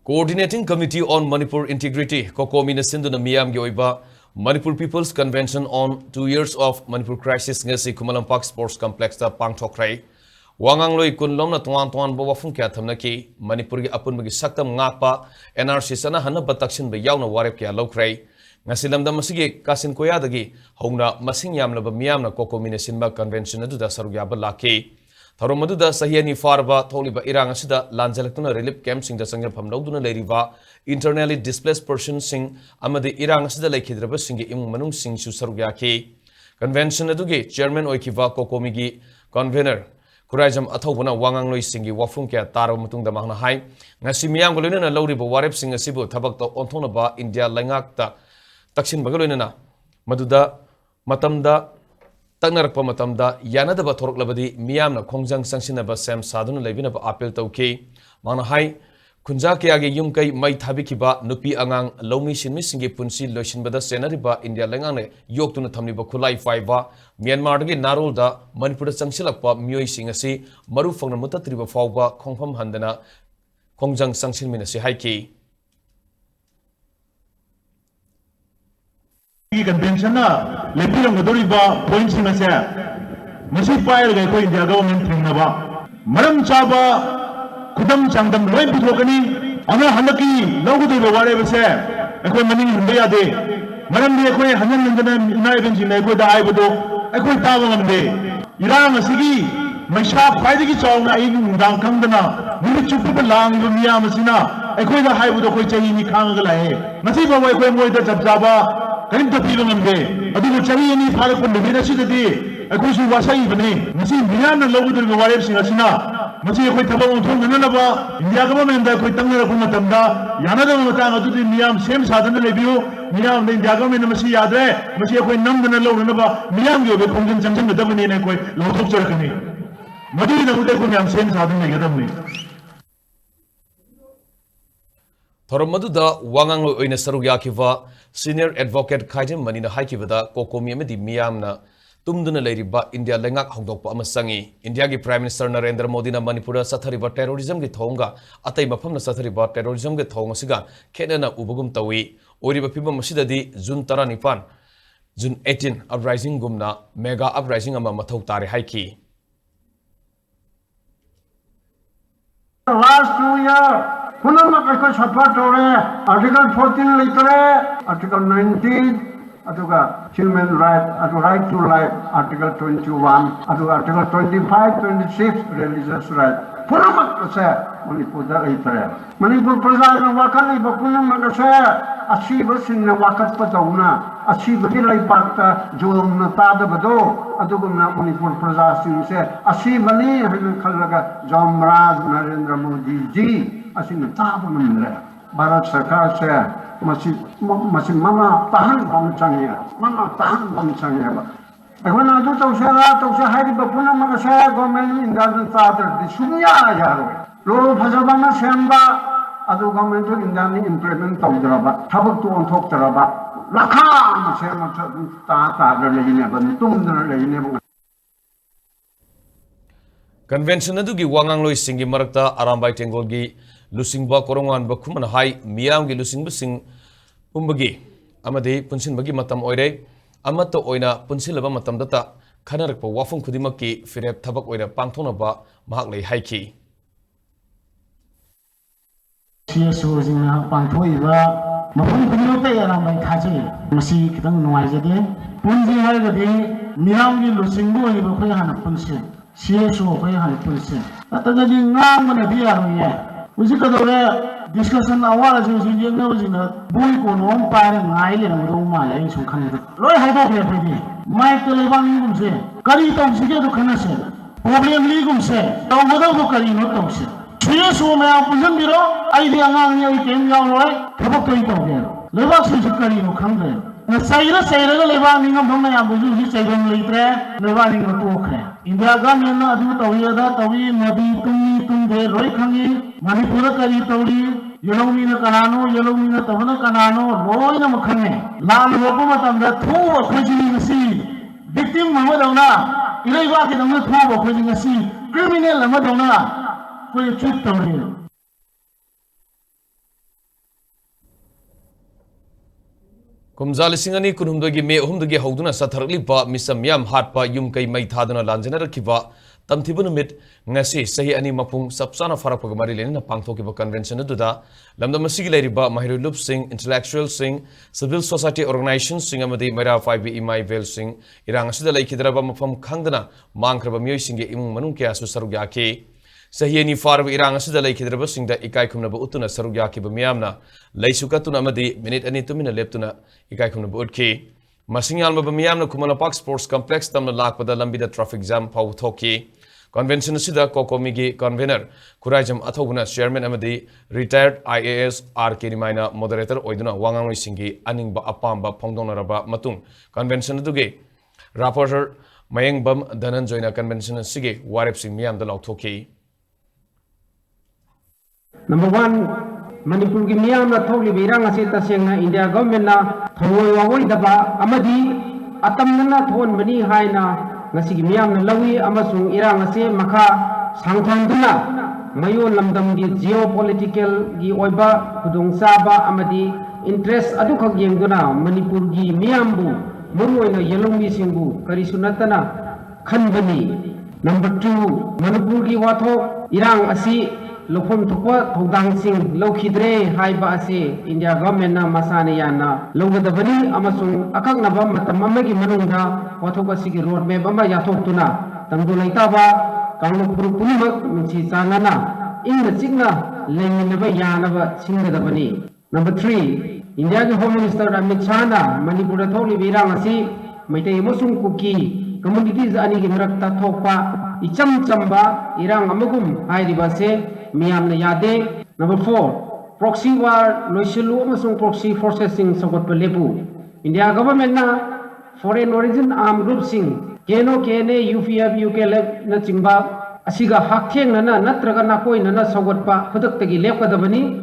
Coordinating Committee on Manipur Integrity, Kokomi Sinduna Miyam Gyoiba, Manipur People's Convention on 2 years of Manipur Crisis Ngasi Kumalampak Sports Complex ta Pangthokhre. Wangang loi kun lomna tuan bawa fung kya thamna ki Manipur gi apun bagi saktam ngakpa NRC sana hana bataksin ba yauna warep kya lokre. Ngasi lamdam masigi kasin koya dagi hongna masing yamna ba miyamna Kokomi Sinba Convention adu da sarugya ba laki. Tharum maduda sahiyani farba tholiba irang asida lanjalaktuna relief camp sing da sangyam phamlauduna leiriba internally displaced persons sing amadi irang asida laikhidraba singi imung manung sing su sarugya ki convention adugi chairman oikiva Kokomi gi convener Kurajam athobuna wangangloi singi wafung kya tarwa matungda mahna hai ngasi miyam golina lawriba warep sing asibu thabak to onthona ba India langak ta taksin bagaloina maduda matamda Tagnarakpa matamda yanadaba thoroklabadi miyamna khongjang sangsinaba sem saduna leibinaba apel tauki mana hai kunja kayagi yumkai mai thabikiba nupi angang lomi sinmi singi punsi loisinbada senariba India lengangne yoktuna thamniba khulai faiba Myanmar gi narolda Manipur changsilakpa myoi singasi maru phangna mutatriba fawba khongpham handana khongjang sangsinmina si haiki convention na lepirang gadoriba points na siya masi fire ga ko India government thingnaba maram chaba khudam changdam loi puthokani ana hanaki lawgudoi ware base ekoi maning hunde yade maram de ekoi hanan nandana inai benji nai ko da ai bodo ekoi tawa ngamde irang asigi maisha khwaidagi chawna ai nungdang kangdana ni chupu lang lu miya masina ekoi da hai bodo koi chahi ni khang ga lae masi ba wai koi moi da jabjaba Karim tapi mengambil, aduh cari ini farak pun lebih nasi tadi. Aku sih wasai bani, masih biar nak lagu tu berwarip singasina. Masih aku tabang untuk mana napa? India kamu menda aku tangga aku matam dah. Yana dah matang atu tu niam same sahaja lebiu. Niam India kamu menda masih ada. Masih aku enam mana lagu napa? Niam juga berkongsi jangjang betul bani ni aku lagu tu cakap ni. Madu ni aku aku niam same sahaja ni kita bani. Thoramaduda Wanganglo oina sarugya kiva senior advocate Khaijam Manina haikibada Kokomi amedi miyamna tumduna leiriba India lengak hongdokpa amasangi India gi Prime Minister Narendra Modi na Manipura sathariba terrorism gi thonga atai mafamna sathariba terrorism gi thonga siga khenana ubugum tawi oriba pibam masidadi June 19 June 18 uprising gumna mega uprising ama mathau tare haiki last 2 years Kunama ko support Article 14 litre, Article 19, atuga human right, atu right to life, Article 21, atu Article 25, 26, religious right. Kunama ko sa Manipur da litre. Manipur praja na wakan iba kunama ko sa asiba sin na wakat pa tauna, asiba kilay pakta jom na tada bado, atu na Manipur praja sin sa asiba ni halang kalaga Jamraj Narendra Modi ji. Asin tahu namanya Barat Sarkar saya masih mama tahan bangcangnya, mama tahan bangcangnya. Aku nak tahu saya hari berpuna maka saya government India tahu di sunya aja lo pasabana semba atau government tu India ni implement tahu teraba, tabuk tu untuk teraba, lakam saya macam tak ada lagi ni, bentung ada lagi ni. Convention adugi Wangangloi singi marakta arambai tengolgi lusingba korongan bakuman hai miyam gi lusing busing umbagi amade punsin bagi matam oire amato oina punsilaba matam data khanarakpa wafung khudimaki firep thabak oira pangthona ba mahak lei haiki CSO jina pangthoi ba mafung khudimate arambai thaji masi kitang nuai jade punji hai gadi miyam gi lusing bu oiba khoi hana punsin CSO khoi hana punsin atagadi ngam na dia roye Uji kadore discussion awal aja uji yang na uji na bui kono om pare ngai le na rumah le insung kan itu. Loi hai dah dia pergi. Mai tu lebang ni gumse. Kari tam sih tu kan se. Problem ni gumse. Tahu mana tu kari no tam se. Dia semua yang punya biro, idea ngang ni ikan yang loi, sebab tu itu dia. Lebang sih kari no kan le. Na saya le lebang ni ngam dong yang buju sih saya dong leitre, lebang ni ngam tu okre. India gan yang na adu tahu ya dah tahu nabi tung de loi kangi. Manipur kari tauri, yellowi na kanano, yellowi na tawna kanano, loi na makhane. Lam ropo matamda thuwa khojini ngasi. Victim mama dawna, ilai ba ke dawna thuwa khojini ngasi. Criminal lama dawna, koi chut tauri. Kumza lising ani kunhumdogi me humdogi hauduna satharlipa misam yam hatpa yum kai mai thaduna lanjana kiba tamthibun mit ngasi sahi ani mapung sapsana farakpa mari lenina pangthokiba convention aduda lamdamasigi leiriba mahirulup sing intellectual sing civil society organizations sing amadi mera 5b imai vel sing irang asida laikhidraba mafam khangdana mangkraba miyoi singe imung manung kya su sarugya ke Sahiani farb irang asida laikhidraba singda ikai khumnaba utuna sarugya ke bamyamna laisukatuna amadi minute ani tumina leptuna ikai khumnaba utki Masingal Mabamiam Kumala Park Sports Complex Tamna Lakpada Lambida Traffic Jam Pawthoki Convention Sida Kokomigi Convener Kurajam Athoguna Chairman Amadi Retired IAS R. Kirimaina Moderator Oiduna Wangang Singi Aningba Apamba Pongdonaraba Matung Convention Duge Rapporteur Mayang Bam Danan Joina Convention Sige Warep Sing Miam the Lauthoki Number 1 Manipur ki miyam na thogli birang ase tasengna India government na thoi wawoi daba amadi atam na thon bani haina ngasi ki miyam na lawi amasung irang ase makha sangthanduna mayon lamdam gi geopolitical gi oiba kudung saba amadi interest adu khak yengduna Manipur gi miyam bu muruina yelongi singbu kari sunatana khanbani number 2 Manipur gi wathok irang ase Lofom Tukwa Togdang Sing Lokidre Haiba Ase India government na Masani Yana Logadabani Amasung Akak Naba Matamamagi Manunda Watoka Sigi Road Map Ama Yatok Tuna Tangdulaitaba Kanglo Purumak Minchi Sanana In the Signa Lenginaba Yanaba Singadabani Number 3 India Home Minister Amit Shana Manipura Tholi Virangasi Maitei Mosung Kuki Communities Ani Gimarakta Thokpa Icham Chamba Irang Amagum Haidibase Miyam na yade. Number 4 Proxy war Loisilu amasung proxy forces sing Sogot Palepu India government na foreign origin armed group sing Keno Kene UPF UKLF na chingba Asiga hakheng na natraga na koi na Sogot pa Hudak tagi lepkadabani